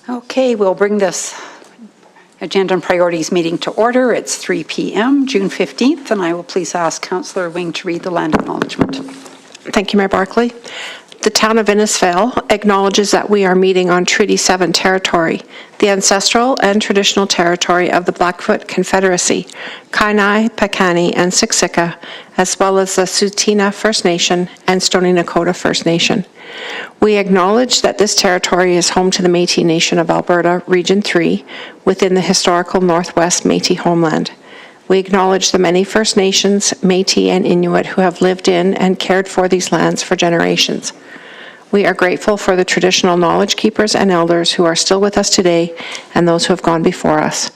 Okay, we'll bring this Agenda and Priorities meeting to order. It's 3 p.m., June 15th, and I will please ask Councillor Wing to read the land acknowledgement. Thank you, Mayor Barclay. The town of Innisfail acknowledges that we are meeting on Treaty 7 territory, the ancestral and traditional territory of the Blackfoot Confederacy, Kainai, Piikani, and Siksika, as well as the Tsuut'ina First Nation and Stoney Nakoda First Nation. We acknowledge that this territory is home to the Métis Nation of Alberta, Region 3, within the historical Northwest Métis homeland. We acknowledge the many First Nations, Métis, and Inuit who have lived in and cared for these lands for generations. We are grateful for the traditional knowledge keepers and elders who are still with us today and those who have gone before us.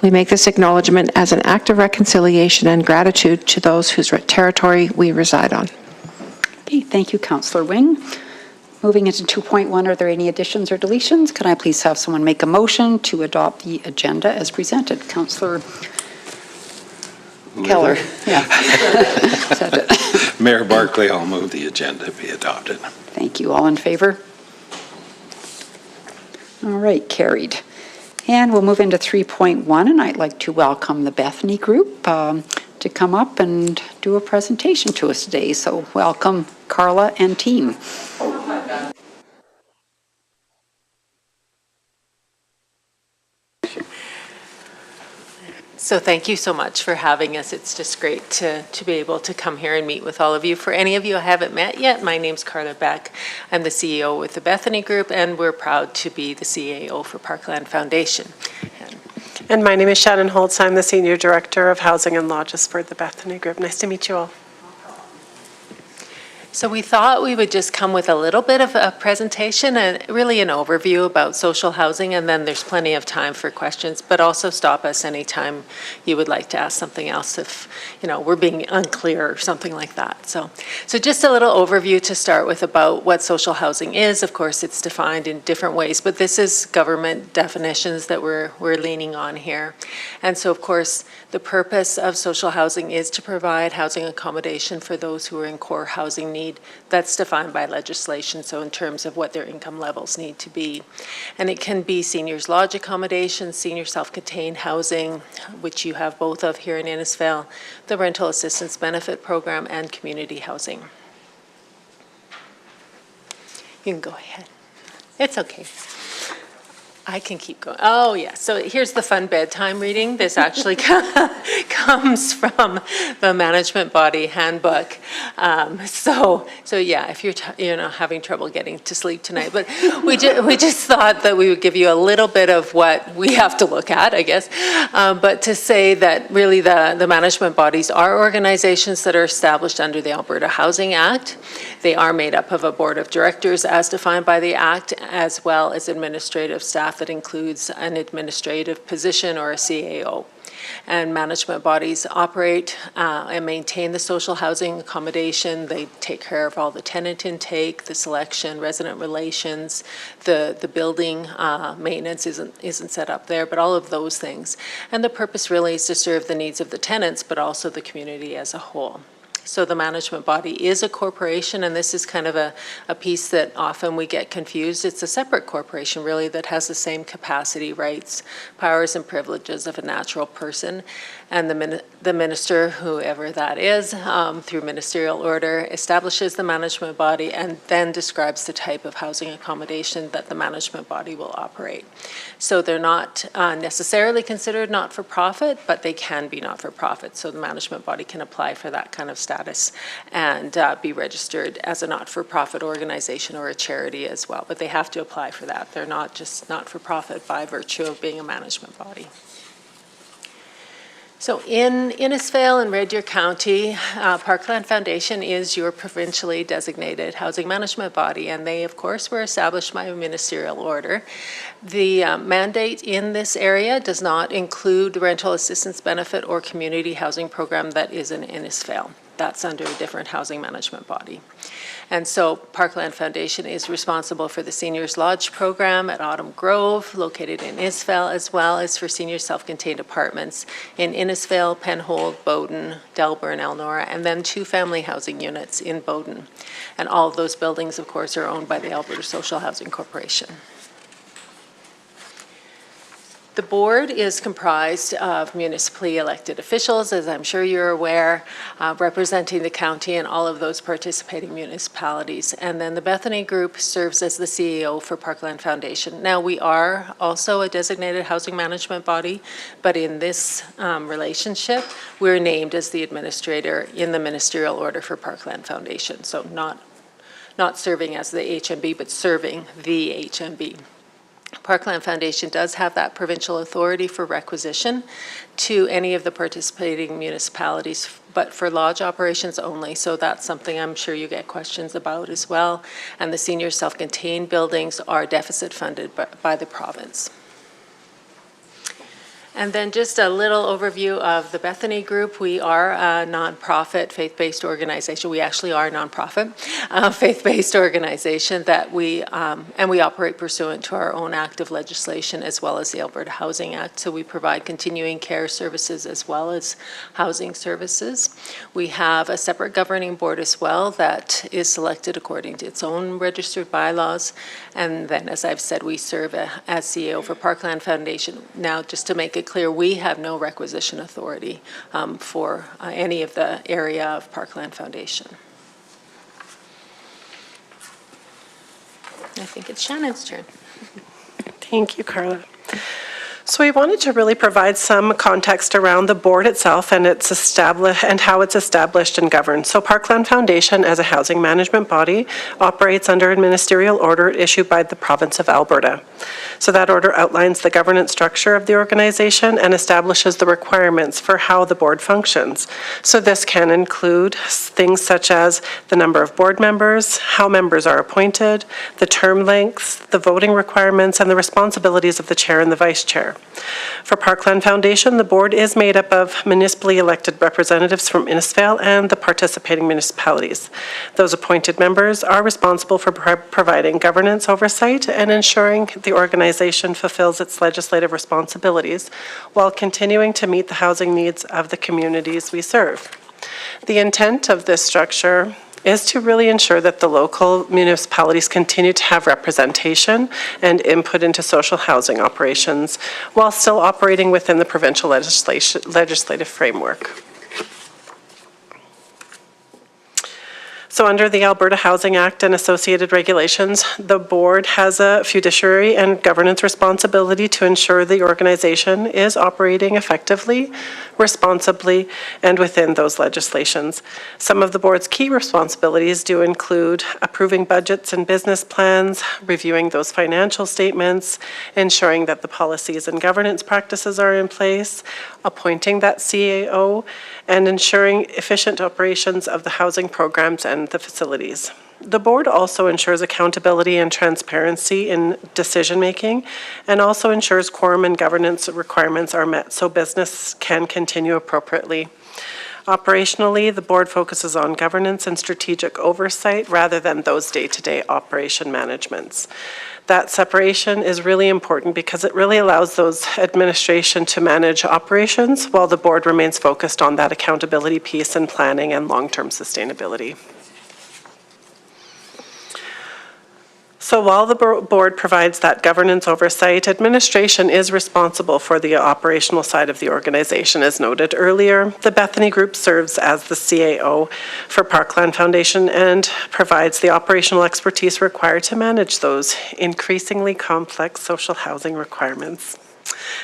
We make this acknowledgement as an act of reconciliation and gratitude to those whose territory we reside on. Okay, thank you, Councillor Wing. Moving into 2.1, are there any additions or deletions? Can I please have someone make a motion to adopt the agenda as presented? Councillor McKellar. Yeah. Mayor Barclay, I'll move the agenda be adopted. Thank you. All in favor? All right, carried. And we'll move into 3.1, and I'd like to welcome the Bethany Group to come up and do a presentation to us today. So welcome, Carla and team. So thank you so much for having us. It's just great to be able to come here and meet with all of you. For any of you I haven't met yet, my name's Carla Beck. I'm the CEO with the Bethany Group, and we're proud to be the CAO for Parkland Foundation. And my name is Shannon Holtz. I'm the Senior Director of Housing and Lodges for the Bethany Group. Nice to meet you all. So we thought we would just come with a little bit of a presentation and really an overview about social housing, and then there's plenty of time for questions, but also stop us anytime you would like to ask something else if, you know, we're being unclear or something like that. So just a little overview to start with about what social housing is. Of course, it's defined in different ways, but this is government definitions that we're leaning on here. And so, of course, the purpose of social housing is to provide housing accommodation for those who are in core housing need. That's defined by legislation, so in terms of what their income levels need to be. And it can be seniors lodge accommodation, senior self-contained housing, which you have both of here in Innisfail, the rental assistance benefit program, and community housing. You can go ahead. It's okay. I can keep going. Oh, yeah. So here's the fun bedtime reading. This actually comes from the management body handbook. So yeah, if you're having trouble getting to sleep tonight, but we just thought that we would give you a little bit of what we have to look at, I guess. But to say that really the management bodies are organizations that are established under the Alberta Housing Act. They are made up of a board of directors as defined by the Act, as well as administrative staff that includes an administrative position or a CAO. And management bodies operate and maintain the social housing accommodation. They take care of all the tenant intake, the selection, resident relations, the building maintenance isn't set up there, but all of those things. And the purpose really is to serve the needs of the tenants, but also the community as a whole. So the management body is a corporation, and this is kind of a piece that often we get confused. It's a separate corporation, really, that has the same capacity, rights, powers, and privileges of a natural person. And the minister, whoever that is, through ministerial order, establishes the management body and then describes the type of housing accommodation that the management body will operate. So they're not necessarily considered not-for-profit, but they can be not-for-profit. So the management body can apply for that kind of status and be registered as a not-for-profit organization or a charity as well. But they have to apply for that. They're not just not-for-profit by virtue of being a management body. So in Innisfail and Red Deer County, Parkland Foundation is your provincially designated housing management body, and they, of course, were established by a ministerial order. The mandate in this area does not include the rental assistance benefit or community housing program that is in Innisfail. That's under a different housing management body. And so Parkland Foundation is responsible for the Seniors Lodge program at Autumn Grove, located in Innisfail, as well as for senior self-contained apartments in Innisfail, Penhold, Bowden, Delburn, Elnora, and then 2 family housing units in Bowden. And all of those buildings, of course, are owned by the Alberta Social Housing Corporation. The board is comprised of municipally elected officials, as I'm sure you're aware, representing the county and all of those participating municipalities. And then the Bethany Group serves as the CEO for Parkland Foundation. Now, we are also a designated housing management body, but in this relationship, we're named as the administrator in the ministerial order for Parkland Foundation. So not serving as the HMB, but serving the HMB. Parkland Foundation does have that provincial authority for requisition to any of the participating municipalities, but for lodge operations only. So that's something I'm sure you get questions about as well. And the senior self-contained buildings are deficit funded by the province. And then just a little overview of the Bethany Group. We are a nonprofit, faith-based organization. We actually are a nonprofit, faith-based organization that we operate pursuant to our own active legislation as well as the Alberta Housing Act. So we provide continuing care services as well as housing services. We have a separate governing board as well that is selected according to its own registered bylaws. And then, as I've said, we serve as CEO for Parkland Foundation. Now, just to make it clear, we have no requisition authority for any of the area of Parkland Foundation. I think it's Shannon's turn. Thank you, Carla. So we wanted to really provide some context around the board itself and how it's established and governed. So Parkland Foundation, as a housing management body, operates under a ministerial order issued by the province of Alberta. So that order outlines the governance structure of the organization and establishes the requirements for how the board functions. So this can include things such as the number of board members, how members are appointed, the term lengths, the voting requirements, and the responsibilities of the chair and the vice chair. For Parkland Foundation, the board is made up of municipally elected representatives from Innisfail and the participating municipalities. Those appointed members are responsible for providing governance oversight and ensuring the organization fulfills its legislative responsibilities while continuing to meet the housing needs of the communities we serve. The intent of this structure is to really ensure that the local municipalities continue to have representation and input into social housing operations while still operating within the provincial legislative framework. So under the Alberta Housing Act and associated regulations, the board has a fiduciary and governance responsibility to ensure the organization is operating effectively, responsibly, and within those legislations. Some of the board's key responsibilities do include approving budgets and business plans, reviewing those financial statements, ensuring that the policies and governance practices are in place, appointing that CAO, and ensuring efficient operations of the housing programs and the facilities. The board also ensures accountability and transparency in decision-making and also ensures quorum and governance requirements are met so business can continue appropriately. Operationally, the board focuses on governance and strategic oversight rather than those day-to-day operation managements. That separation is really important because it really allows those administration to manage operations while the board remains focused on that accountability piece and planning and long-term sustainability. So while the board provides that governance oversight, administration is responsible for the operational side of the organization. As noted earlier, the Bethany Group serves as the CAO for Parkland Foundation and provides the operational expertise required to manage those increasingly complex social housing requirements.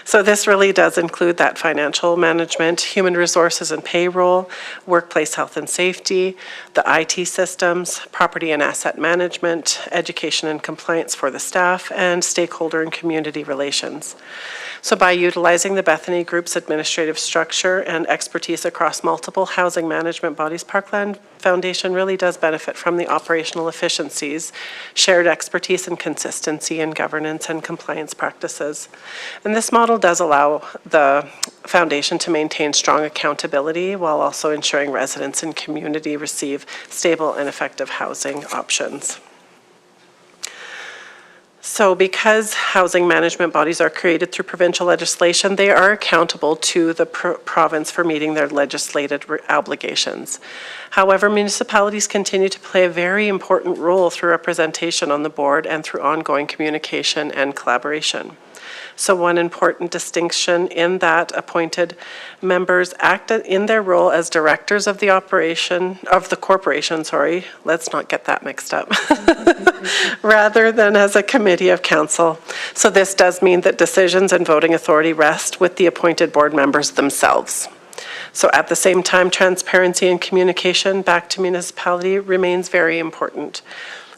So this really does include that financial management, human resources and payroll, workplace health and safety, the IT systems, property and asset management, education and compliance for the staff, and stakeholder and community relations. So by utilizing the Bethany Group's administrative structure and expertise across multiple housing management bodies, Parkland Foundation really does benefit from the operational efficiencies, shared expertise and consistency in governance and compliance practices. And this model does allow the foundation to maintain strong accountability while also ensuring residents and community receive stable and effective housing options. So because housing management bodies are created through provincial legislation, they are accountable to the province for meeting their legislated obligations. However, municipalities continue to play a very important role through representation on the board and through ongoing communication and collaboration. So one important distinction in that appointed members act in their role as directors of the corporation, let's not get that mixed up, rather than as a committee of council. So this does mean that decisions and voting authority rest with the appointed board members themselves. So at the same time, transparency and communication back to municipality remains very important.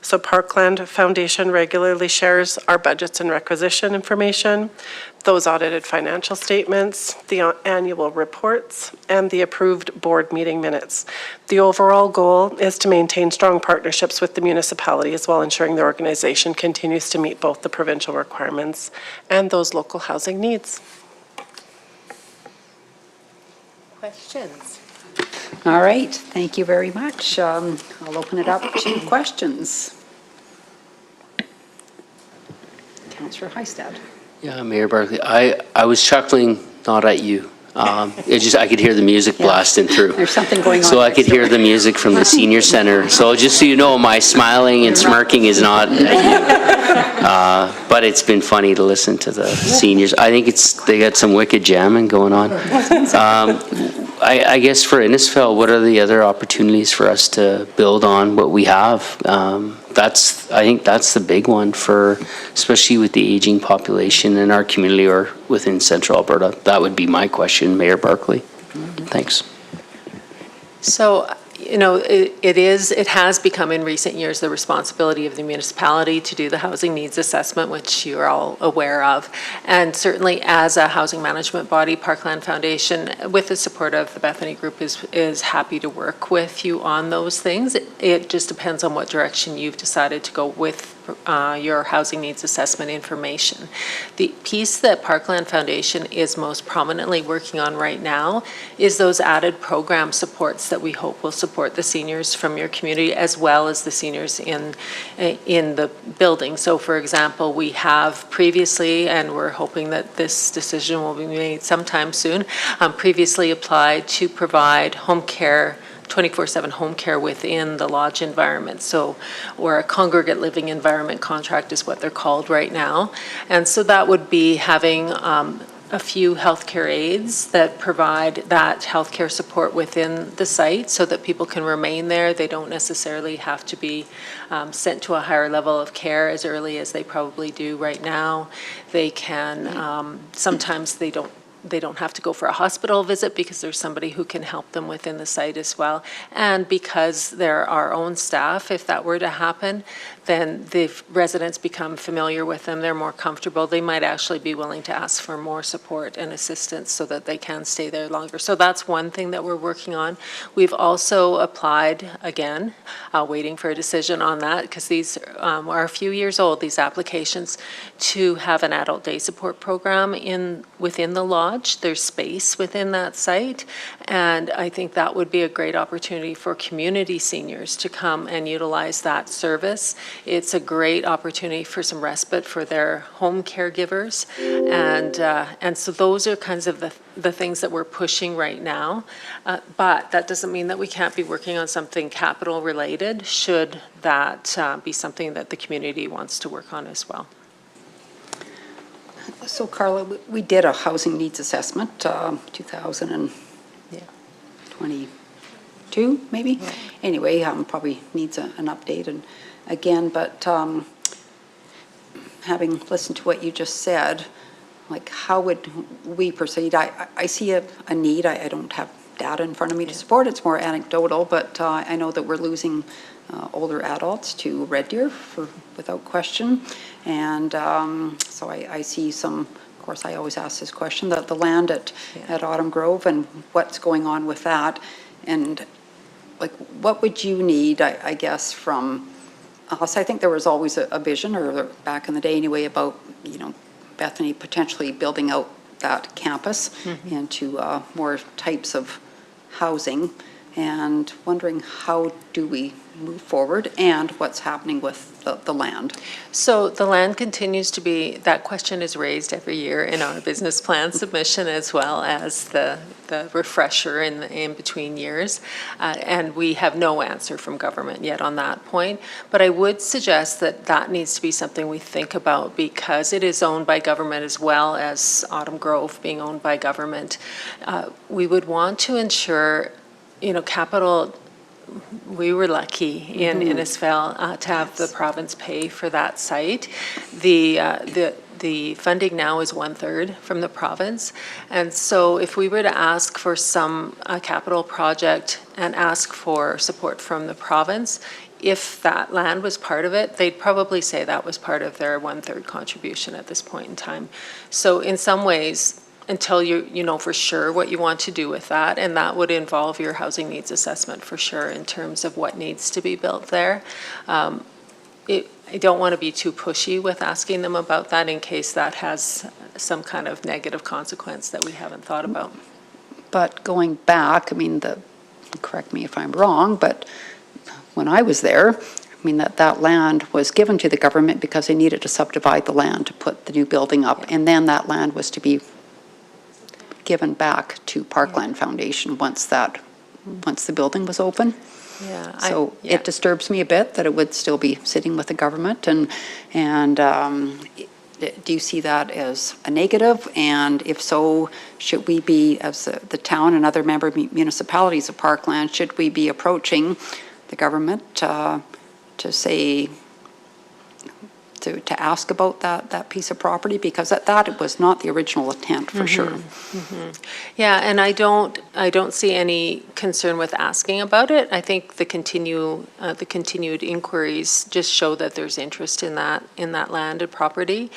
So Parkland Foundation regularly shares our budgets and requisition information, those audited financial statements, the annual reports, and the approved board meeting minutes. The overall goal is to maintain strong partnerships with the municipalities while ensuring the organization continues to meet both the provincial requirements and those local housing needs. Questions? All right, thank you very much. I'll open it up to questions. Councillor Heistad. Yeah, Mayor Barclay, I was chuckling, not at you. I could hear the music blasting through. There's something going on. So I next could hear door. the music from the senior center. So just so you know, my smiling and smirking is not at you. But it's been funny to listen to the seniors. I think they got some wicked jamming going on. I guess for Innisfail, what are the other opportunities for us to build on what we have? I think that's the big one especially with the aging population in our community or within Central Alberta. That would be my question, Mayor Barclay. Thanks. So, it has become in recent years the responsibility of the municipality to do the housing needs assessment, which you're all aware of. And certainly as a housing management body, Parkland Foundation, with the support of the Bethany Group, is happy to work with you on those things. It just depends on what direction you've decided to go with your housing needs assessment information. The piece that Parkland Foundation is most prominently working on right now is those added program supports that we hope will support the seniors from your community as well as the seniors in the building. So for example, we have previously, and we're hoping that this decision will be made sometime soon, previously applied to provide home care 24/7 home care within the lodge environment. So, or a congregate living environment contract is what they're called right now. And so that would be having a few healthcare aides that provide that healthcare support within the site so that people can remain there. They don't necessarily have to be sent to a higher level of care as early as they probably do right now. They can, sometimes they don't have to go for a hospital visit because there's somebody who can help them within the site as well. And because they're our own staff, if that were to happen, then the residents become familiar with them, they're more comfortable, they might actually be willing to ask for more support and assistance so that they can stay there longer. So that's one thing that we're working on. We've also applied, again, waiting for a decision on that because these are a few years old, these applications, to have an adult day support program within the lodge. There's space within that site, and I think that would be a great opportunity for community seniors to come and utilize that service. It's a great opportunity for some respite for their home caregivers, and so those are kinds of the things that we're pushing right now. But that doesn't mean that we can't be working on something capital related, should that be something that the community wants to work on as well. So Carla, we did a housing needs assessment, 2022 maybe? Yeah. Anyway, probably needs an update and again, but having listened to what you just said, like how would we proceed? I see a need. I don't have data in front of me to support. It's more anecdotal, but I know that we're losing older adults to Red Deer without question. And so I see some, of course, I always ask this question, the land at Autumn Grove and what's going on with that. And like, what would you need, I guess, from us? I think there was always a vision, or back in the day anyway, about, Bethany potentially building out that campus into more types of housing. and wondering how do we move forward and what's happening with the land. So the land continues to be, that question is raised every year in our business plan submission, as well as the refresher in between years. And we have no answer from government yet on that point. But I would suggest that that needs to be something we think about, because it is owned by government as well as Autumn Grove being owned by government. We would want to ensure, capital. We were lucky in Innisfail to have the province pay for that site. The funding now is 1/3 from the province, and so if we were to ask for some capital project and ask for support from the province, if that land was part of it, they'd probably say that was part of their 1/3 contribution at this point in time. So in some ways, until you know for sure what you want to do with that, and that would involve your housing needs assessment for sure in terms of what needs to be built there. I don't want to be too pushy with asking them about that in case that has some kind of negative consequence that we haven't thought about. But going back, correct me if I'm wrong, but when I was there, that land was given to the government because they needed to subdivide the land to put the new building up, and then that land was to be given back to Parkland Foundation once the building was open. Yeah. So it disturbs me a bit that it would still be sitting with the government, and do you see that as a negative? And if so, should we be, as the town and other member municipalities of Parkland, should we be approaching the government to say, to ask about that piece of property, because that was not the original intent for sure. Yeah, and I don't see any concern with asking about it. I think the continued inquiries just show that there's interest in that land and property.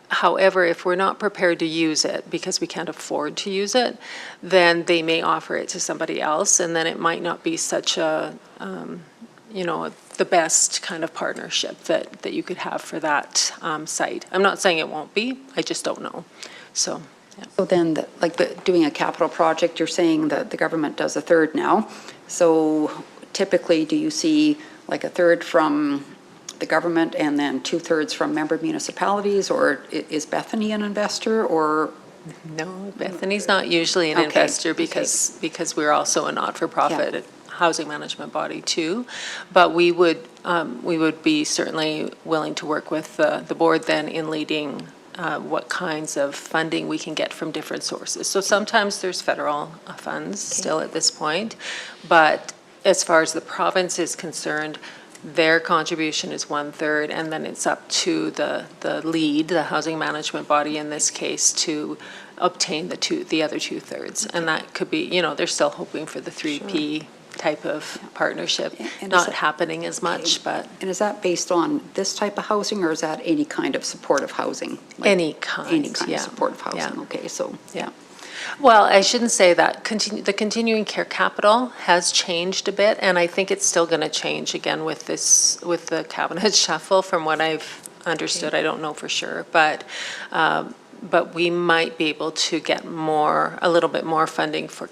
However, if we're not prepared to use it because we can't afford to use it, then they may offer it to somebody else, and then it might not be such a the best kind of partnership that you could have for that site. I'm not saying it won't be, I just don't know. So, yeah. So then, doing a capital project, you're saying that the government does 1/3 now. So typically, do you see like 1/3 from the government and then 2/3 from member municipalities, or is Bethany an investor, or? No, Bethany's not usually an investor because we're also a not-for-profit housing management body too, but we would be certainly willing to work with the board then in leading what kinds of funding we can get from different sources. So sometimes there's federal funds still at this point, but as far as the province is concerned, their contribution is 1/3, and then it's up to the lead, the housing management body in this case, to obtain the other 2/3, and that could be, they're still hoping for the 3P type of partnership, not happening as much, but. And is that based on this type of housing, or is that any kind of supportive housing? Any kind of supportive housing, okay, so. Yeah. Well, I shouldn't say that. The continuing care capital has changed a bit, and I think it's still going to change again with the cabinet shuffle, from what I've understood. I don't know for sure, but we might be able to get a little bit more funding for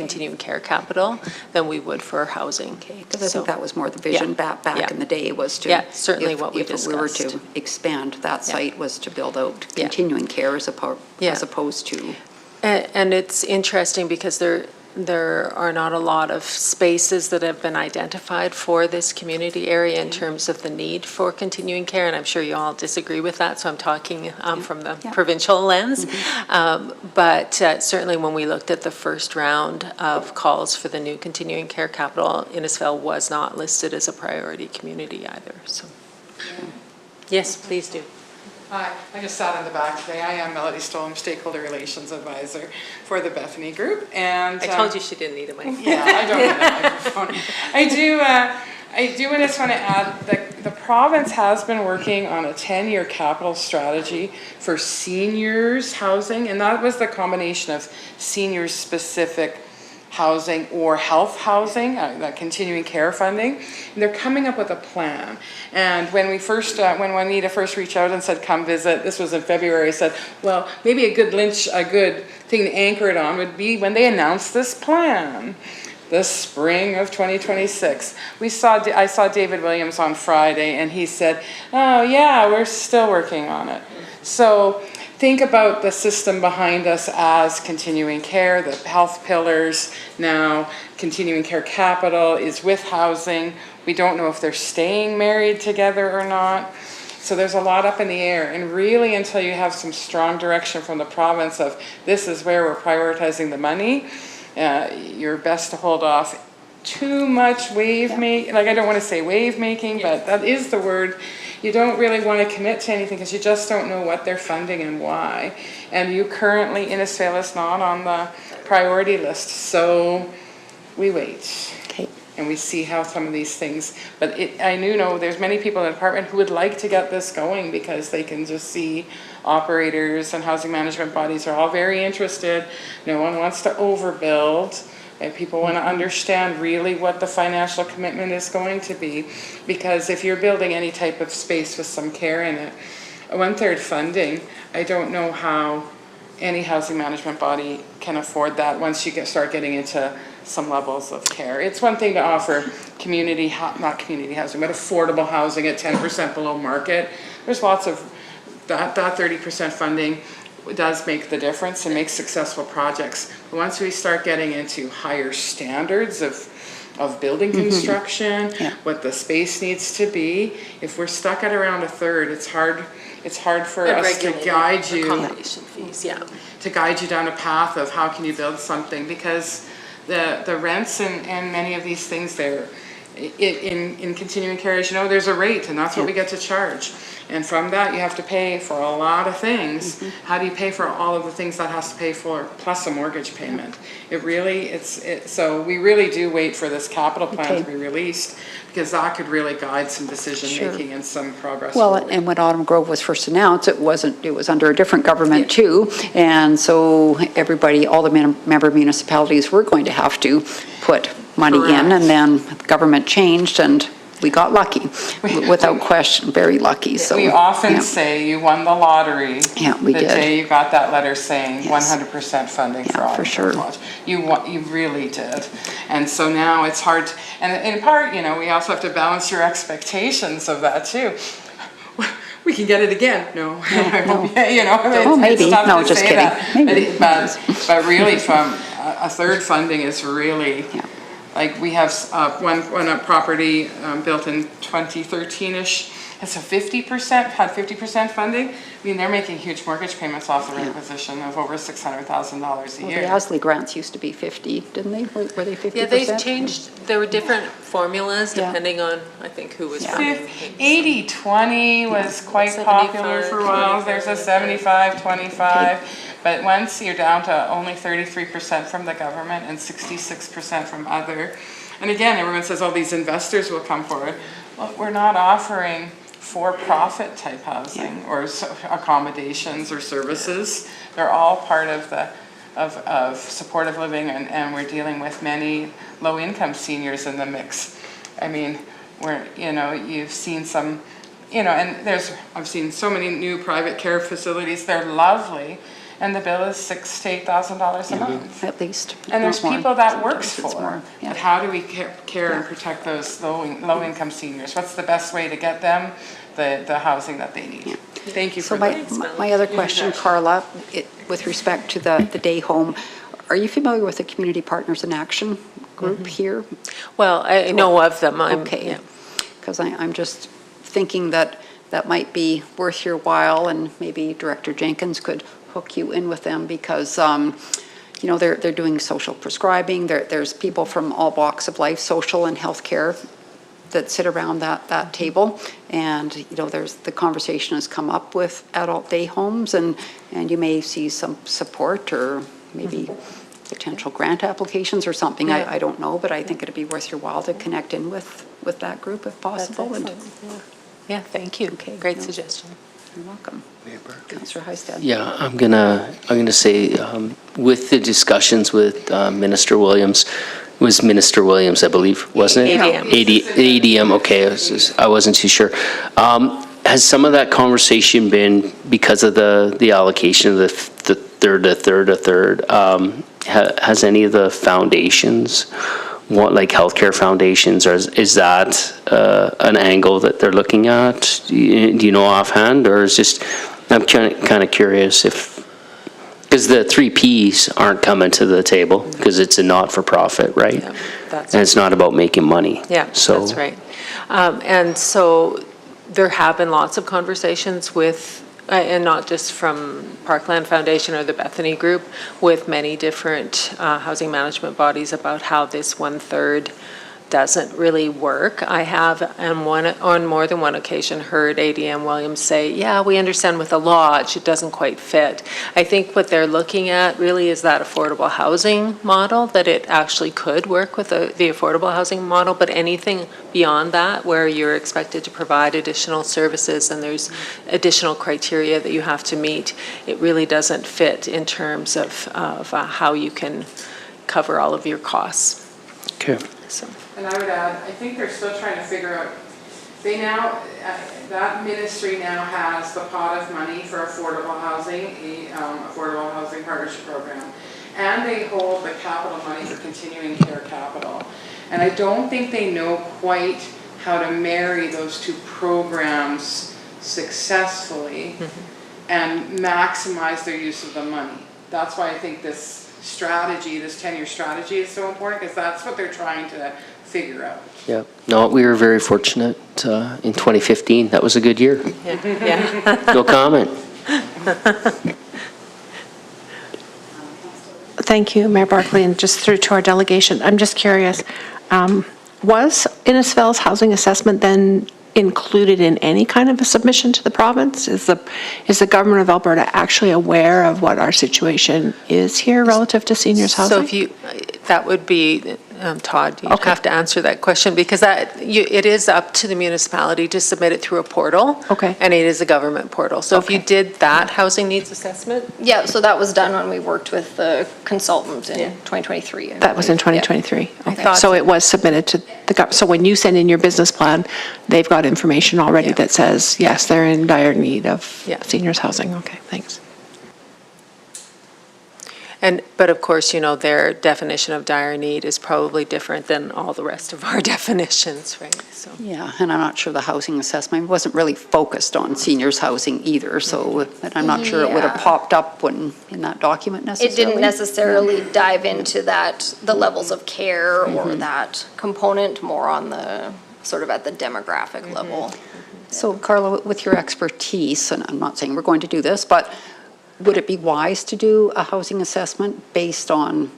continuing care capital than we would for housing. Okay, because I think that was more the vision back in the day, was to, certainly what we discussed. If we were to expand that site, was to build out continuing care as opposed to. And it's interesting because there are not a lot of spaces that have been identified for this community area in terms of the need for continuing care, and I'm sure you all disagree with that, so I'm talking from the provincial lens. But certainly when we looked at the first round of calls for the new continuing care capital, Innisfail was not listed as a priority community either. So, yes, please do. Hi, I just sat in the back today. I am Melody Stoll, Stakeholder Relations Advisor for the Bethany Group, and I told you she didn't need a mic. Yeah, I don't need a microphone. I just want to add that the province has been working on a 10-year capital strategy for seniors housing, and that was the combination of seniors specific housing or health housing, that continuing care funding. And they're coming up with a plan. And when when Juanita first reached out and said, come visit, this was in February, I said, well, maybe a good thing to anchor it on would be when they announce this plan. the spring of 2026. I saw David Williams on Friday, and he said, oh yeah, we're still working on it. So think about the system behind us as continuing care, the health pillars. Now continuing care capital is with housing. We don't know if they're staying married together or not. So there's a lot up in the air, and really until you have some strong direction from the province of this is where we're prioritizing the money, you're best to hold off too much wave making. Like, I don't want to say wave making, but that is the word. You don't really want to commit to anything because you just don't know what they're funding and why. And you currently, Innisfail is not on the priority list, so we wait. Okay. And we see how some of these things, but I know there's many people in the department who would like to get this going because they can just see operators and housing management bodies are all very interested. No one wants to overbuild. And people want to understand really what the financial commitment is going to be. Because if you're building any type of space with some care in it, 1/3 funding, I don't know how any housing management body can afford that once you start getting into some levels of care. It's one thing to offer not community housing, but affordable housing at 10% below market. There's lots of, that 30% funding does make the difference and makes successful projects. But once we start getting into higher standards of building construction, what the space needs to be, if we're stuck at around 1/3, it's hard for us to guide you. Accommodation fees, yeah. To guide you down a path of how can you build something, because the rents and many of these things there, in continuing care, as you know, there's a rate, and that's what we get to charge. And from that, you have to pay for a lot of things. How do you pay for all of the things that has to pay for, plus a mortgage payment? So we really do wait for this capital plan to be released, because that could really guide some decision-making and some progress. Well, forward. and when Autumn Grove was first announced, it was under a different government too. And so everybody, all the member municipalities were going to have to put money in, Correct. and then the government changed and we got lucky, without question, very lucky. So we often say you won the lottery. Yeah, we the did. day you got that letter saying Yes. 100% funding for Yeah, for Autumn sure. Lodge. You really did. And so now it's hard, and in part, we also have to balance your expectations of that too. We can get it again. No. maybe. It's tough No, to just say kidding. that. Maybe. But really from a 1/3 funding is really, like we have one property built in 2013-ish. It's a 50% funding. I mean, they're making huge mortgage payments off the requisition of over $600,000 a Well, year. the Asley grants used to be 50, didn't they? Were they 50%? Yeah, they've changed, there were different formulas Yeah. depending on, I think, who was Yeah. funding. 80-20 was quite popular for a while. There's a 75-25. But once you're down to only 33% from the government and 66% from other. And again, everyone says, oh, these investors will come forward. Well, we're not offering for-profit type housing or accommodations or services. They're all part of of supportive living, and we're dealing with many low-income seniors in the mix. I mean, you've seen some, and I've seen so many new private care facilities. They're lovely, and the bill is $6,000 to $8,000 a month. At least. And there's not more. people that works Sometimes it's for. more, yeah. But how do we care and protect those low-income seniors? What's the best way to get them the housing that they need? Thank you So for that. my other question, Carla, with respect to the day home, are you familiar with the Community Partners in Action group here? Well, I know of them. Okay, because I'm just thinking that might be worth your while, and maybe Director Jenkins could hook you in with them, because they're doing social prescribing. There's people from all walks of life, social and healthcare, that sit around that table, and there's the conversation has come up with adult day homes, and you may see some support or maybe potential grant applications or something. Yeah. I don't know, but I think it'd be worth your while to connect in with that group if possible. And Yeah, thank you. Okay. Great No. suggestion. you're welcome. Councillor Heistad. Yeah, I'm gonna say, with the discussions with Minister Williams, it was Minister Williams, I believe, wasn't it? ADM. ADM, okay, I wasn't too sure. Has some of that conversation been because of the allocation of the third, has any of the foundations what, like healthcare foundations, or is that an angle that they're looking at? Do you know offhand, or is just, I'm kind of curious if, because the 3 Ps aren't coming to the table because it's a not-for-profit, right? Yeah, that's and it's not about making money. Yeah, so that's right. And so there have been lots of conversations with, and not just from Parkland Foundation or the Bethany Group, with many different housing management bodies about how this 1/3 doesn't really work. I have on more than one occasion heard ADM Williams say, yeah, we understand with the lodge, it doesn't quite fit. I think what they're looking at really is that affordable housing model, that it actually could work with the affordable housing model, but anything beyond that where you're expected to provide additional services and there's additional criteria that you have to meet, it really doesn't fit in terms of how you can cover all of your costs. okay. So. And I would add, I think they're still trying to figure out, they now, that ministry now has the pot of money for affordable housing, the Affordable Housing Partnership Program, and they hold the capital money for continuing care capital. And I don't think they know quite how to marry those two programs successfully and maximize their use of the money. That's why I think this strategy, this 10-year strategy is so important, because that's what they're trying to figure out. Yeah. No, we were very fortunate in 2015. That was a good year. Yeah. No comment. Thank you, Mayor Barclay, and just through to our delegation. I'm just curious, was Innisfail's housing assessment then included in any kind of a submission to the province? Is the government of Alberta actually aware of what our situation is here relative to seniors housing? So that would be, Todd, you Okay. have to answer that question, because it is up to the municipality to submit it through a portal. Okay. And it is a government portal. So if you Okay. did that housing needs assessment, Yeah, so that was done when we worked with the consultant in 2023. That was in believe. 2023? I Okay. thought So so. it was submitted to the government. So when you send in your business plan, they've got information already Yeah. that says, yes, they're in dire need of Yeah. seniors housing. Okay, thanks. but of course, their definition of dire need is probably different than all the rest of our definitions, right? So. Yeah, and I'm not sure the housing assessment wasn't really focused on seniors housing either, so and I'm not sure it would have Yeah. popped up in that document It necessarily. didn't necessarily dive into the levels of care or that component, more on the, sort of at the demographic level. So Carla, with your expertise, and I'm not saying we're going to do this, but would it be wise to do a housing assessment based on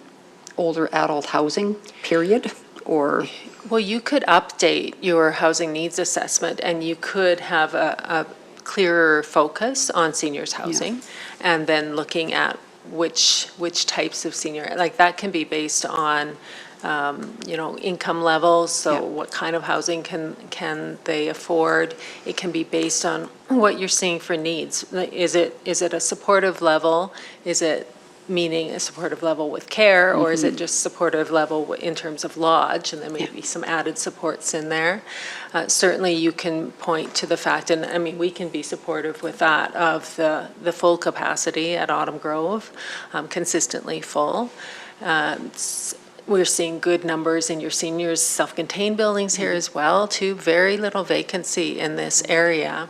older adult housing, period, or? Well, you could update your housing needs assessment and you could have a clearer focus on seniors housing and then looking at which types of senior, like that can be based on, income levels. So Yeah. what kind of housing can they afford? It can be based on what you're seeing for needs. Like, is it a supportive level? Is it meaning a supportive level with care, or is it just supportive level in terms of lodge, and then maybe some added supports in there? Certainly you can point to the fact, and I mean, we can be supportive with that, of the full capacity at Autumn Grove, consistently full. We're seeing good numbers in your seniors self-contained buildings here as well, too. Very little vacancy in this area.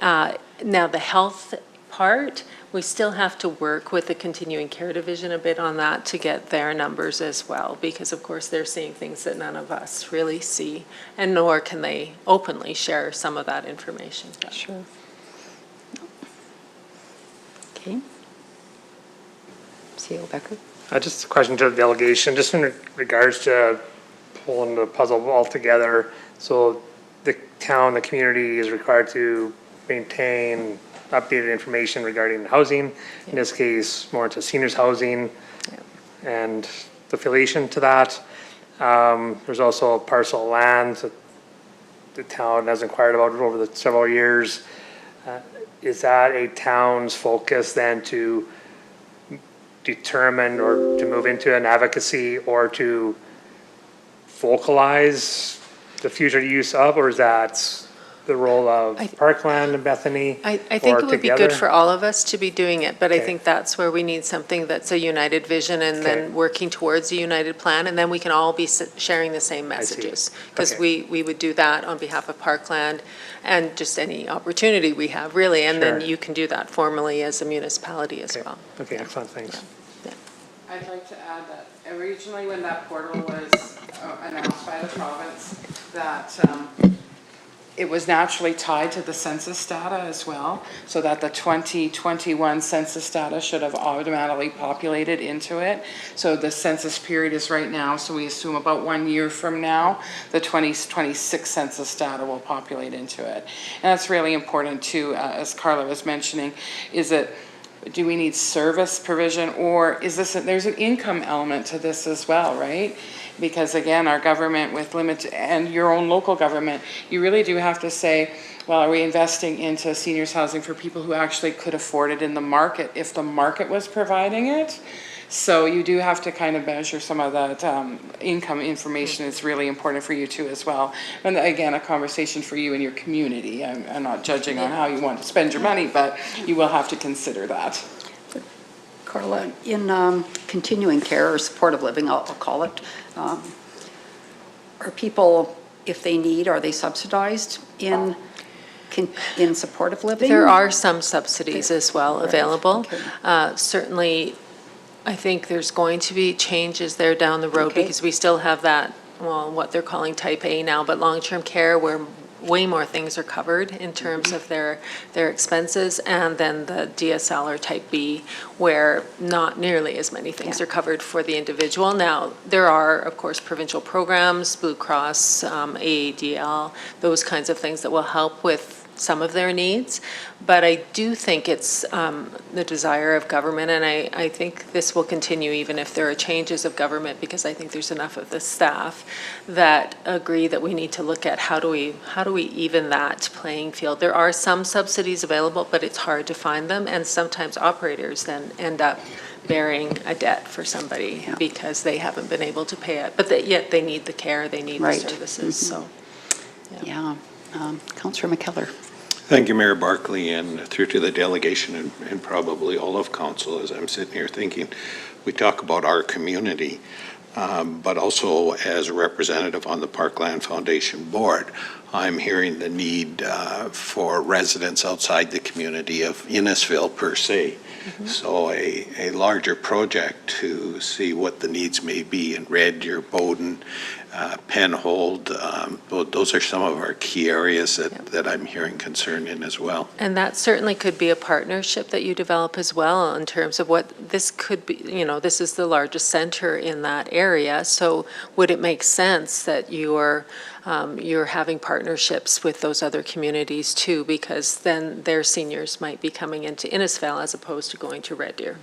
Now, the health part, we still have to work with the continuing care division a bit on that to get their numbers as well, because of course they're seeing things that none of us really see, and nor can they openly share some of that information. Sure. Okay. CEO Becker? Just a question to the delegation, just in regards to pulling the puzzle all together. So the town, the community is required to maintain updated information regarding housing, in this case, more into seniors housing and the affiliation to that. There's also a parcel of land that the town has inquired about over the several years. Is that a town's focus then to determine or to move into an advocacy or to vocalize the future use of, or is that the role of I- Parkland and Bethany? I think or it would be together? good for all of us to be doing it, but I Okay. think that's where we need something that's a united vision and Okay. then working towards a united plan, and then we can all be sharing the same I see. messages. Because Okay. we would do that on behalf of Parkland and just any opportunity we have, really, and then Sure. you can do that formally as a municipality as Okay. well. Okay, excellent, thanks. I'd like to add that originally when that portal was announced by the province, that it was naturally tied to the census data as well, so that the 2021 census data should have automatically populated into it. So the census period is right now, so we assume about 1 year from now, the 2026 census data will populate into it. And that's really important too, as Carla was mentioning, is that do we need service provision, or is this, there's an income element to this as well, right? Because again, our government with limited, and your own local government, you really do have to say, well, are we investing into seniors housing for people who actually could afford it in the market, if the market was providing it? So you do have to kind of measure some of that income information. Is really important for you too as well. And again, a conversation for you and your community. I'm not judging on how you want to spend your money, but you will have to consider that. Carla, in continuing care or supportive living, I'll call it, are people, if they need, are they subsidized in supportive living? There are some subsidies as well Right. available. Okay. Certainly, I think there's going to be changes there down the road Okay. because we still have that, well, what they're calling type A now, but long-term care where way more things are covered in terms of their expenses, and then the DSL or type B where not nearly as many things Yeah. are covered for the individual. Now, there are, of course, provincial programs, Blue Cross, ADL, those kinds of things that will help with some of their needs, but I do think it's the desire of government, and I think this will continue even if there are changes of government, because I think there's enough of the staff that agree that we need to look at how do we even that playing field. There are some subsidies available, but it's hard to find them, and sometimes operators then end up bearing a debt for somebody Yeah. because they haven't been able to pay it, but yet they need the care, they need the Right. services, so. Yeah. Councillor McKellar. Thank you, Mayor Barclay, and through to the delegation and probably all of council. As I'm sitting here thinking, we talk about our community, but also as a representative on the Parkland Foundation board, I'm hearing the need for residents outside the community of Innisfil per se. So a larger project to see what the needs may be in Red Deer, Bowden, Penhold, those are some of our key areas that I'm hearing concern in as well. And that certainly could be a partnership that you develop as well in terms of what this could be, this is the largest center in that area. So would it make sense that you're having partnerships with those other communities too? Because then their seniors might be coming into Innisfil as opposed to going to Red Deer.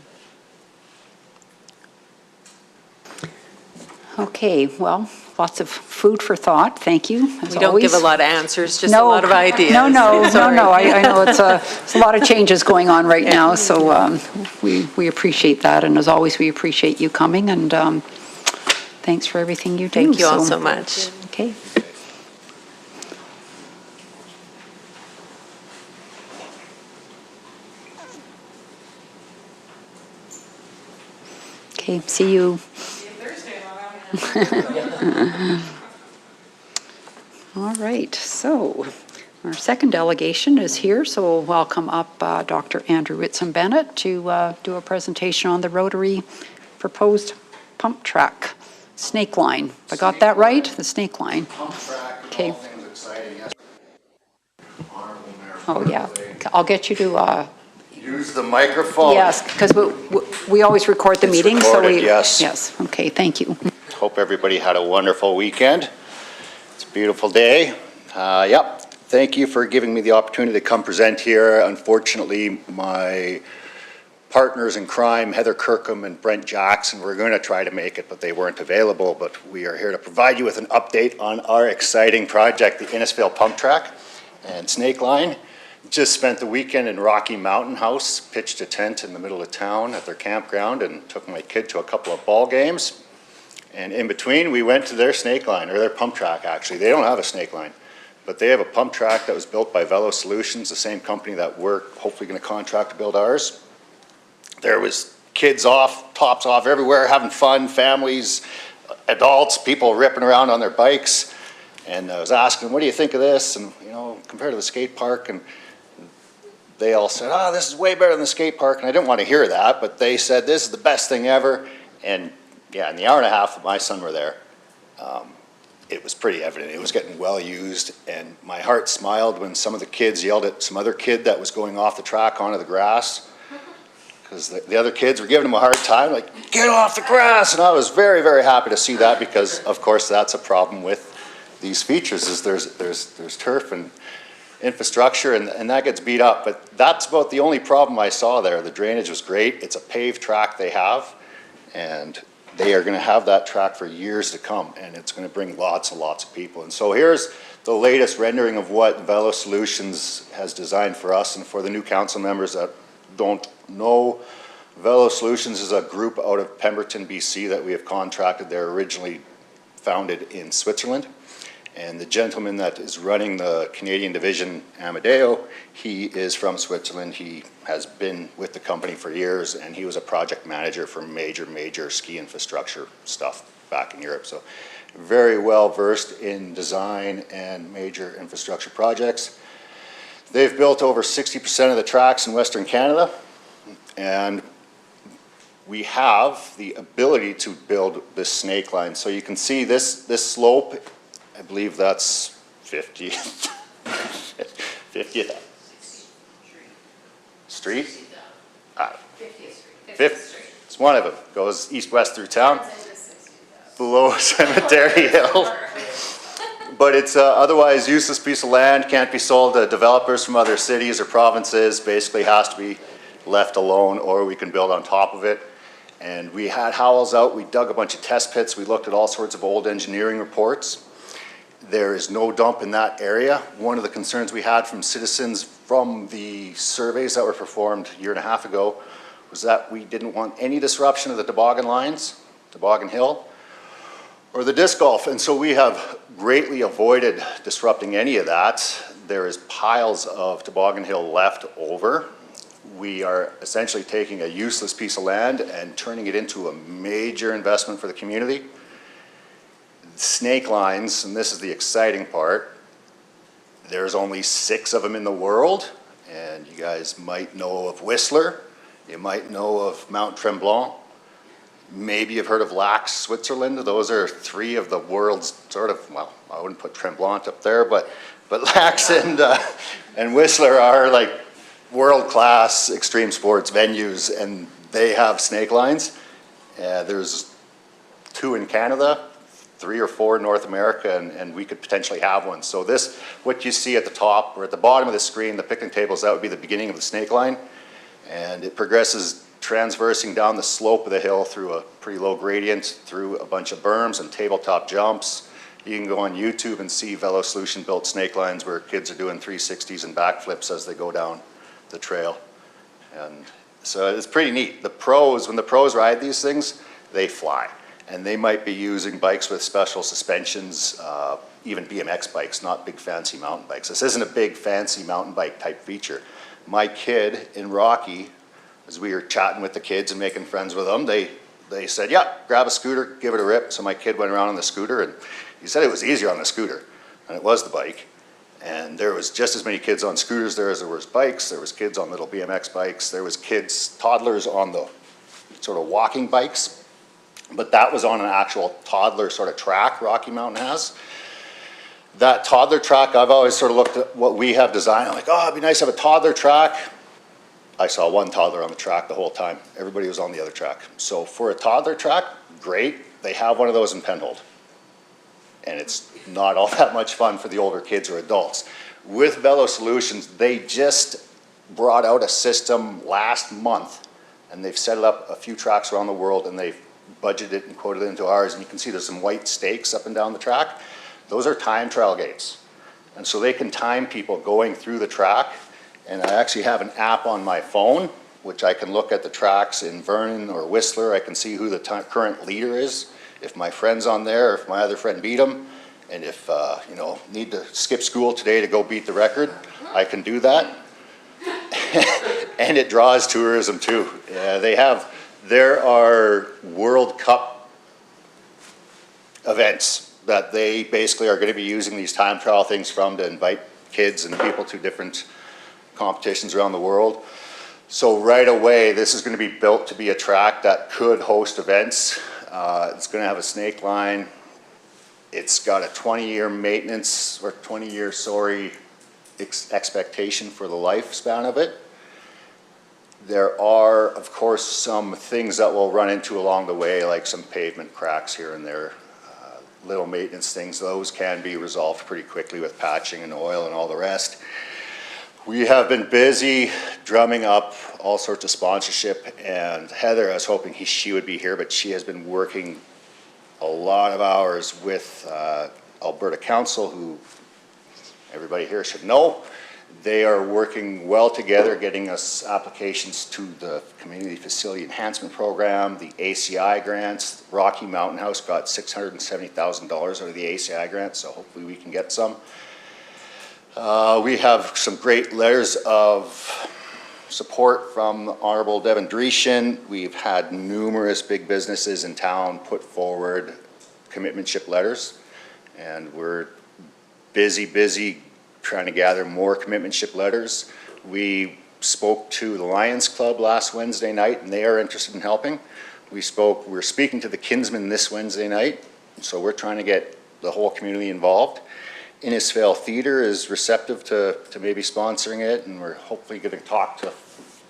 Okay, well, lots of food for thought. Thank you, as We don't give a always. lot of answers, just a No, lot of ideas. No, Sorry. I know it's a lot of changes going on right now, so we appreciate that, and as always, we appreciate you coming, and thanks for everything you do. Thank you all so much. Okay. Okay, see you. All right, so our second delegation is here, so we'll welcome up Dr. Andrew Whitson-Bennett to do a presentation on the Rotary proposed pump track snake line. I got that right? The snake line. Pump track, Okay. all things exciting, yes. Honorable Mayor Oh, yeah. Barclay. I'll get you to, Use the microphone. yes, because we always record the It's meeting, so recorded, we. yes. Yes, okay, thank you. Hope everybody had a wonderful weekend. It's a beautiful day. Yep, thank you for giving me the opportunity to come present here. Unfortunately, my partners in crime, Heather Kirkham and Brent Jackson, were going to try to make it, but they weren't available. But we are here to provide you with an update on our exciting project, the Innisfil Pump Track and Snake Line. Just spent the weekend in Rocky Mountain House, pitched a tent in the middle of town at their campground, and took my kid to a couple of ball games. And in between, we went to their snake line, or their pump track, actually. They don't have a snake line, but they have a pump track that was built by Velo Solutions, the same company that we're hopefully going to contract to build ours. There was kids off, tops off everywhere, having fun, families, adults, people ripping around on their bikes. And I was asking, what do you think of this? And, you know, compared to the skate park, and they all said, oh, this is way better than the skate park. And I didn't want to hear that, but they said, this is the best thing ever. And yeah, in the hour and a half that my son were there, it was pretty evident. It was getting well used, and my heart smiled when some of the kids yelled at some other kid that was going off the track onto the grass, because the other kids were giving him a hard time, like, get off the grass. And I was very, very happy to see that, because of course that's a problem with these features, is there's turf and infrastructure, and that gets beat up. But that's about the only problem I saw there. The drainage was great. It's a paved track they have, and they are going to have that track for years to come, and it's going to bring lots and lots of people. And so here's the latest rendering of what Velo Solutions has designed for us. And for the new council members that don't know, Velo Solutions is a group out of Pemberton, BC that we have contracted. They're originally founded in Switzerland. And the gentleman that is running the Canadian division, Amadeo, he is from Switzerland. He has been with the company for years, and he was a project manager for major ski infrastructure stuff back in Europe. So very well versed in design and major infrastructure projects. They've built over 60% of the tracks in Western Canada, and we have the ability to build this snake line. So you can see this slope, I believe that's 50th Street? 50th Street. It's one of them. Goes east-west through town. Below Cemetery Hill. But it's an otherwise useless piece of land, can't be sold to developers from other cities or provinces, basically has to be left alone, or we can build on top of it. And we had Howells out, we dug a bunch of test pits, we looked at all sorts of old engineering reports. There is no dump in that area. One of the concerns we had from citizens from the surveys that were performed a year and a half ago was that we didn't want any disruption of the toboggan lines, Toboggan Hill, or the disc golf. And so we have greatly avoided disrupting any of that. There is piles of Toboggan Hill left over. We are essentially taking a useless piece of land and turning it into a major investment for the community. Snake lines, and this is the exciting part, there's only 6 of them in the world, and you guys might know of Whistler, you might know of Mount Tremblant, maybe you've heard of Lax, Switzerland. Those are 3 of the world's sort of, well, I wouldn't put Tremblant up there, but Lax and Whistler are like world-class extreme sports venues, and they have snake lines. There's 2 in Canada, 3 or 4 in North America, and we could potentially have one. So this, what you see at the top or at the bottom of the screen, the picnic tables, that would be the beginning of the snake line. And it progresses transversing down the slope of the hill through a pretty low gradient, through a bunch of berms and tabletop jumps. You can go on YouTube and see Velo Solution built snake lines where kids are doing 360s and backflips as they go down the trail. And so it's pretty neat. The pros, when the pros ride these things, they fly. And they might be using bikes with special suspensions, even BMX bikes, not big fancy mountain bikes. This isn't a big fancy mountain bike type feature. My kid in Rocky, as we were chatting with the kids and making friends with them, they said, yeah, grab a scooter, give it a rip. So my kid went around on the scooter, and he said it was easier on the scooter than it was the bike. And there was just as many kids on scooters there as there was bikes. There was kids on little BMX bikes. There was kids, toddlers on the sort of walking bikes. But that was on an actual toddler sort of track Rocky Mountain has. That toddler track, I've always sort of looked at what we have designed. I'm like, oh, it'd be nice to have a toddler track. I saw 1 toddler on the track the whole time. Everybody was on the other track. So for a toddler track, great. They have one of those in Penhold. And it's not all that much fun for the older kids or adults. With Velo Solutions, they just brought out a system last month, and they've set it up a few tracks around the world, and they've budgeted and quoted it into ours, and you can see there's some white stakes up and down the track. Those are time trial gates. And so they can time people going through the track. And I actually have an app on my phone, which I can look at the tracks in Vernon or Whistler. I can see who the current leader is, if my friend's on there, or if my other friend beat him. And if, need to skip school today to go beat the record, I can do that. And it draws tourism too. There are World Cup events that they basically are going to be using these time trial things from to invite kids and people to different competitions around the world. So right away, this is going to be built to be a track that could host events. It's going to have a snake line. It's got a 20-year maintenance or 20-year, expectation for the lifespan of it. There are, of course, some things that we'll run into along the way, like some pavement cracks here and there, little maintenance things. Those can be resolved pretty quickly with patching and oil and all the rest. We have been busy drumming up all sorts of sponsorship, and Heather, I was hoping she would be here, but she has been working a lot of hours with Alberta Council, who everybody here should know. They are working well together, getting us applications to the Community Facility Enhancement Program, the ACI grants. Rocky Mountain House got $670,000 out of the ACI grant, so hopefully we can get some. We have some great letters of support from the Honorable Devin Dreeshen. We've had numerous big businesses in town put forward commitmentship letters, and we're busy trying to gather more commitmentship letters. We spoke to the Lions Club last Wednesday night, and they are interested in helping. We're speaking to the Kinsmen this Wednesday night, so we're trying to get the whole community involved. Innisfail Theatre is receptive to maybe sponsoring it, and we're hopefully going to talk to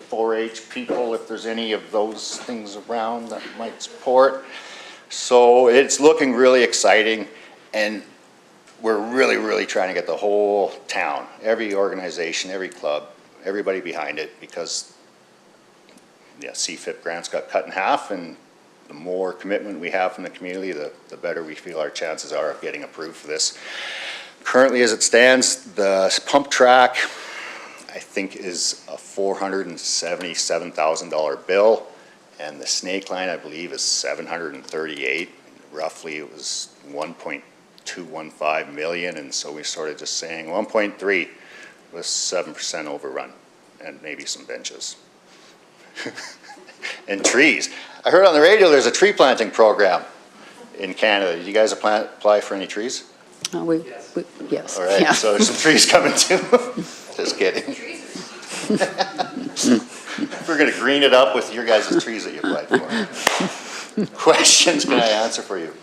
4-H people if there's any of those things around that might support. So it's looking really exciting, and we're really trying to get the whole town, every organization, every club, everybody behind it, because CFIP grants got cut in half, and the more commitment we have from the community, the better we feel our chances are of getting approved for this. Currently, as it stands, the pump track, I think, is a $477,000 bill, and the snake line, I believe, is $738,000. Roughly, it was 1.215 million, and so we started just saying 1.3 with 7% overrun, and maybe some benches. And trees. I heard on the radio there's a tree planting program in Canada. Did you guys apply for any trees? Yes. All right, yeah. so there's some trees coming too. Just kidding. We're going to green it up with your guys' trees that you applied for. Questions can I answer for you?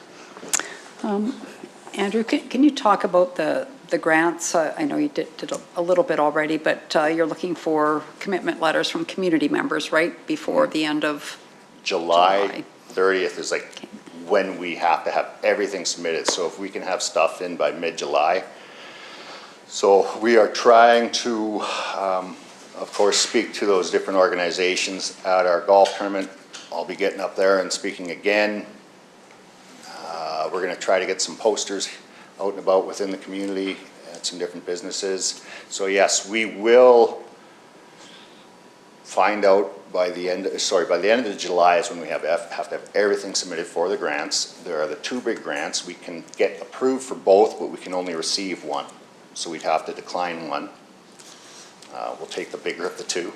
Andrew, can you talk about the grants? I know you did a little bit already, but you're looking for commitment letters from community members, right? Before the end of July 30th is like when we have to have everything submitted. So if we can have stuff in by mid-July. So we are trying to, of course, speak to those different organizations at our golf tournament. I'll be getting up there and speaking again. We're going to try to get some posters out and about within the community at some different businesses. So yes, we will find out by the end of July is when we have to have everything submitted for the grants. There are the two big grants. We can get approved for both, but we can only receive one. So we'd have to decline one. We'll take the bigger of the two.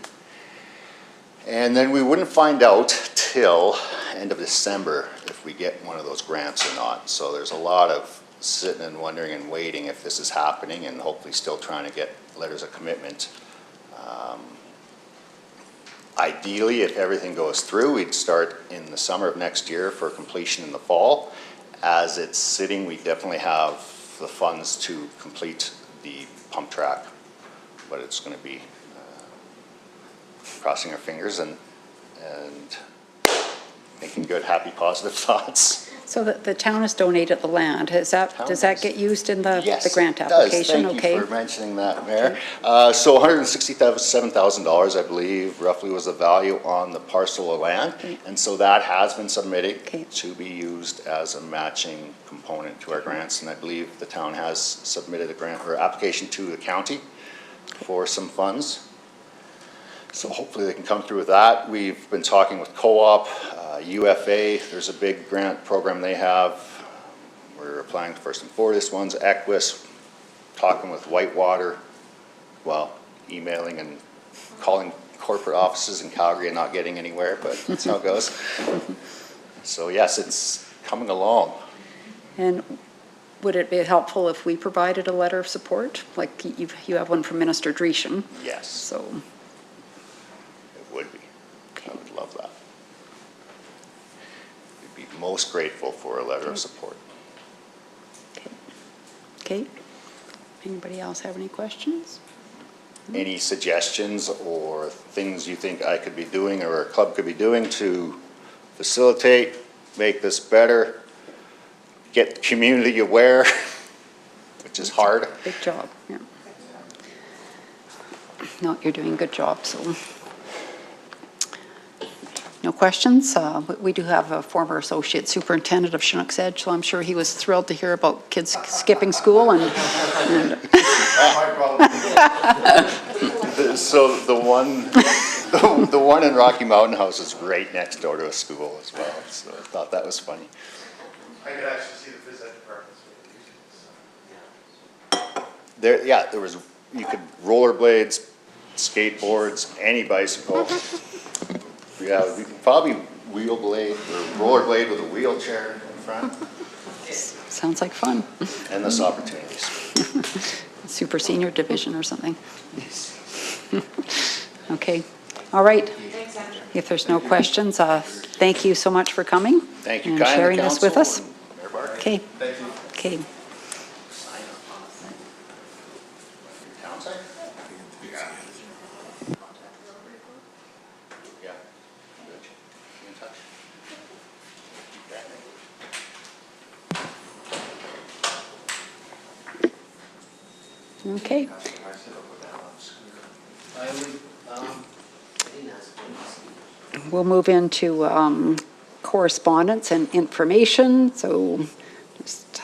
And then we wouldn't find out till end of December if we get one of those grants or not. So there's a lot of sitting and wondering and waiting if this is happening, and hopefully still trying to get letters of commitment. Ideally, if everything goes through, we'd start in the summer of next year for completion in the fall. As it's sitting, we definitely have the funds to complete the pump track, but it's going to be crossing our fingers and making good, happy, positive thoughts. So the town has donated the land. Does that get used in the grant application? application? Yes, thank you for mentioning that, Mayor. So $167,000, I believe, roughly was the value on the parcel of land. Okay. And so that has been submitted to be used as a matching component to our grants. And I believe the town has submitted a grant or application to the county for some funds. So hopefully they can come through with that. We've been talking with Co-op, UFA. There's a big grant program they have. We're applying for some Fortis ones, Equus, talking with Whitewater, well, emailing and calling corporate offices in Calgary and not getting anywhere, but that's how it goes. So yes, it's coming along. And would it be helpful if we provided a letter of support? Like you have one from Minister Dreeshen. Yes, So, it would be. I would love that. We'd be most grateful for a letter of support. okay. Anybody else have any questions? Any suggestions or things you think I could be doing or a club could be doing to facilitate, make this better, get the community aware, which is hard. Big job, yeah. No, you're doing a good job, so. No questions? We do have a former associate superintendent of Chinook's Edge, so I'm sure he was thrilled to hear about kids skipping school and So the one in Rocky Mountain House is right next door to a school as well, so I thought that was funny. I could actually see the phys ed departments. There was, you could rollerblades, skateboards, any bicycle. Yeah, we could probably wheelblade or rollerblade with a wheelchair in front. sounds like fun. Endless opportunities. Super senior division or something. Okay, all right. If there's no questions, thank you so much for coming. Thank you, and kindly, sharing this with us. Council and Mayor Barclay. Okay. Thank you. Okay. Town site? Yeah. Good. Be in touch. Okay. We'll move into correspondence and information. So just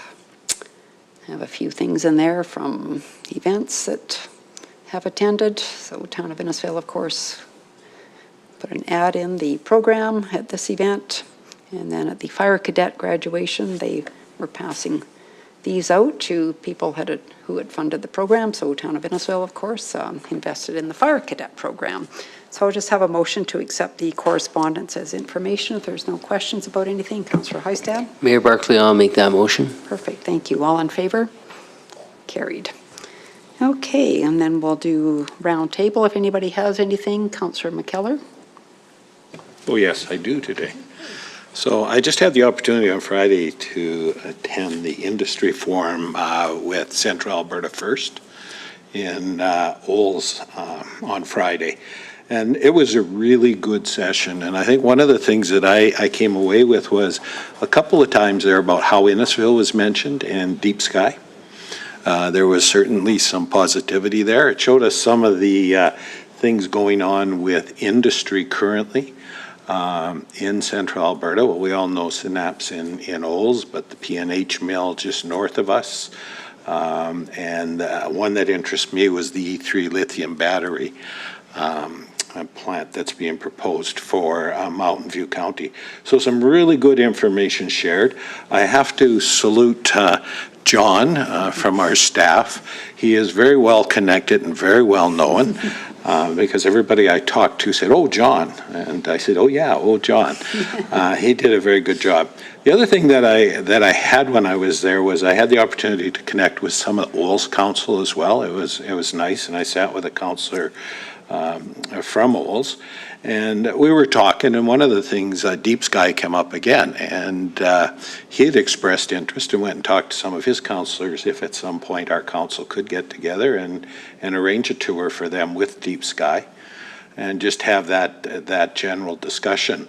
have a few things in there from events that have attended. So Town of Innisfail, of course, put an ad in the program at this event. And then at the fire cadet graduation, they were passing these out to people who had funded the program. So Town of Innisfail, of course, invested in the fire cadet program. So I'll just have a motion to accept the correspondence as information. If there's no questions about anything, Councillor Heistad. Mayor Barclay, I'll make that motion. Perfect, thank you. All in favor? Carried. Okay, and then we'll do roundtable if anybody has anything. Councillor McKellar. Oh, yes, I do today. So I just had the opportunity on Friday to attend the industry forum with Central Alberta First in Olds on Friday. And it was a really good session. And I think one of the things that I came away with was a couple of times there about how Innisfail was mentioned and Deep Sky. There was certainly some positivity there. It showed us some of the things going on with industry currently. In Central Alberta. Well, we all know Synapse in Olds, but the P&H mill just north of us. And one that interests me was the E3 lithium battery plant that's being proposed for Mountain View County. So some really good information shared. I have to salute John from our staff. He is very well connected and very well known. Because everybody I talked to said, "Oh, John," and I said, "Oh yeah, oh John." He did a very good job. The other thing that I had when I was there was I had the opportunity to connect with some of the Olds Council as well. It was nice, and I sat with a councillor from Olds, and we were talking. And one of the things, Deep Sky came up again, and he had expressed interest and went and talked to some of his councillors if at some point our council could get together and arrange a tour for them with Deep Sky and just have that general discussion.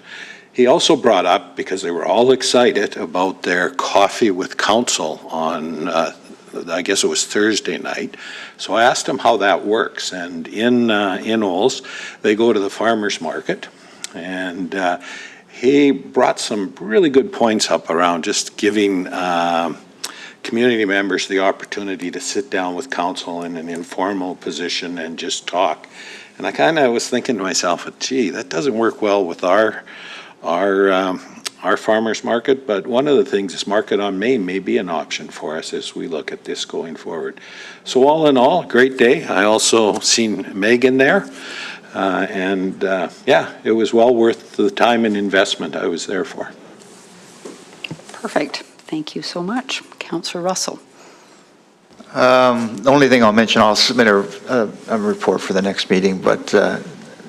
He also brought up, because they were all excited about their coffee with council on, I guess it was Thursday night. So I asked him how that works. And in Olds, they go to the farmer's market. And he brought some really good points up around just giving community members the opportunity to sit down with council in an informal position and just talk. And I kind of was thinking to myself, gee, that doesn't work well with our our farmers market, but one of the things is Market on Main may be an option for us as we look at this going forward. So all in all, great day. I also seen Megan there. Yeah, it was well worth the time and investment I was there for. Perfect. Thank you so much. Councillor Russell. The only thing I'll mention, I'll submit a report for the next meeting, but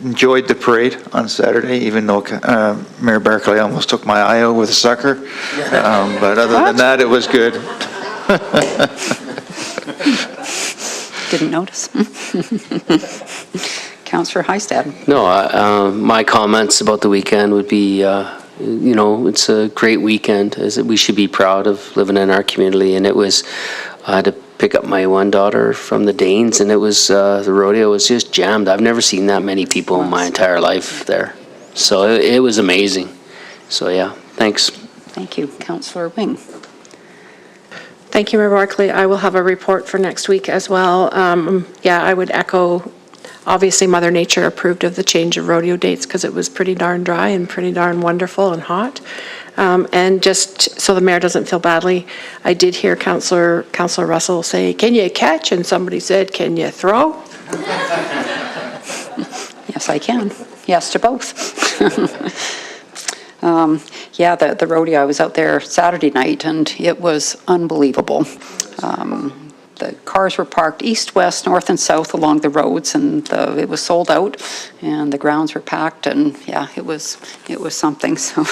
enjoyed the parade on Saturday, even though Mayor Barclay almost took my eye out with a sucker. But other than that, it was good. Didn't notice. Councillor Heistad. No, my comments about the weekend would be, you know, it's a great weekend. We should be proud of living in our community, and it was, I had to pick up my one daughter from the Danes, and it was, the rodeo was just jammed. I've never seen that many people in my entire life there. So it was amazing. So yeah, thanks. Thank you. Councillor Wing. Thank you, Mayor Barclay. I will have a report for next week as well. Yeah, I would echo, obviously Mother Nature approved of the change of rodeo dates because it was pretty darn dry and pretty darn wonderful and hot. And just so the mayor doesn't feel badly, I did hear Councillor Russell say, "Can you catch?" And somebody said, "Can you throw?" Yes, I can. Yes to both. Yeah, the rodeo, I was out there Saturday night, and it was unbelievable. The cars were parked east, west, north, and south along the roads, and it was sold out, and the grounds were packed, and yeah, it was something. So,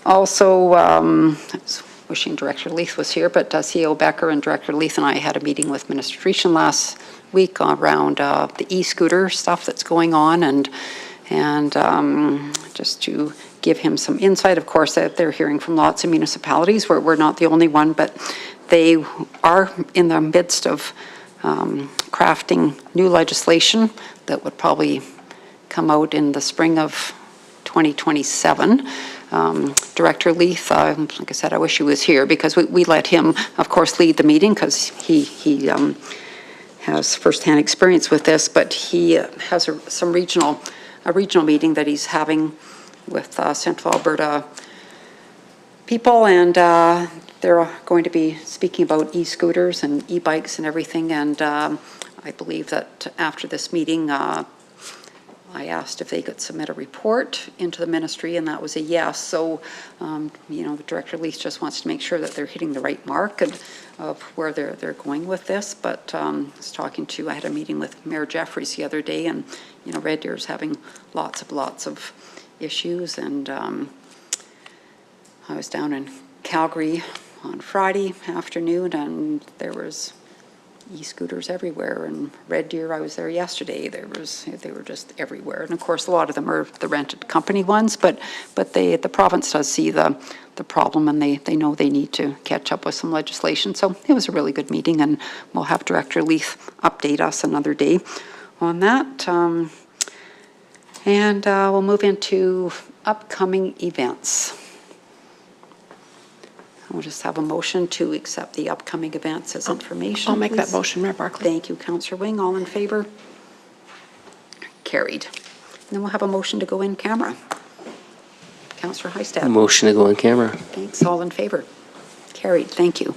also, I was wishing Director Leith was here, but CEO Becker and Director Leith and I had a meeting with Minister Dreeshen last week around the e-scooter stuff that's going on, and just to give him some insight. Of course, that they're hearing from lots of municipalities. We're not the only one, but they are in the midst of crafting new legislation that would probably come out in the spring of 2027. Director Leith, like I said, I wish he was here because we let him, of course, lead the meeting because he has firsthand experience with this, but he has a regional meeting that he's having with Central Alberta people, and they're going to be speaking about e-scooters and e-bikes and everything, and I believe that after this meeting, I asked if they could submit a report into the ministry, and that was a yes. So, you know, Director Leith just wants to make sure that they're hitting the right mark of where they're going with this. But I had a meeting with Mayor Jeffries the other day, and you know, Red Deer is having lots of issues, and I was down in Calgary on Friday afternoon, and there was e-scooters everywhere. And Red Deer, I was there yesterday. They were just everywhere. And of course, a lot of them are the rented company ones, but the province does see the problem, and they know they need to catch up with some legislation. So it was a really good meeting, and we'll have Director Leith update us another day on that. And we'll move into upcoming events. We'll just have a motion to accept the upcoming events as information. I'll make that please. motion, Mayor Barclay. Thank you, Councillor Wing. All in favor? Carried. And then we'll have a motion to go in camera. Councillor Heistad. Motion to go in camera. Thanks. All in favor? Carried. Thank you.